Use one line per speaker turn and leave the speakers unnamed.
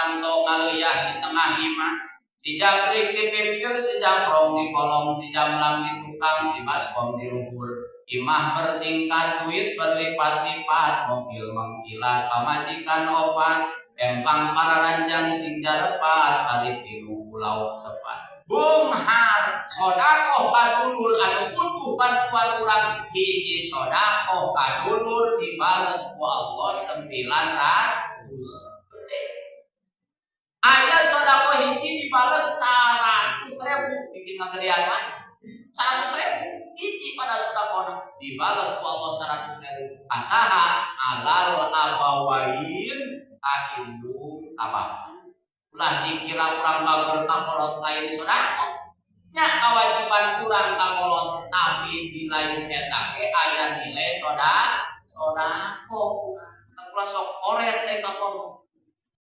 panto ngaleuyah di tengah imah. Si Japrik di pinggir, si Japrong di kolong, si Jamlang di tukang, si Baskom di luhur. Imah bertingkat, duit berlipat-lipat, mobil mengkilat, pamajikan opat, empang para ranjang sing jarepat, balik di pulau sepat. Bunghar sodakoh kadulur anu butuh bantuan urang, hiji sodakoh kadulur dibales ku Allah 900. Aya sodakoh hiji dibales 100.000, bikin ngagedean mah 100.000 hiji pada sodakoh dibales ku Allah 100.000. Asaha alal abawain kaindung abah. Ulah dikira urang bager kakolot lain sodakoh. Nya kewajiban urang kakolot tapi di lain eta ge aya nilai sodakoh. Ulah sok oret teh kakolot.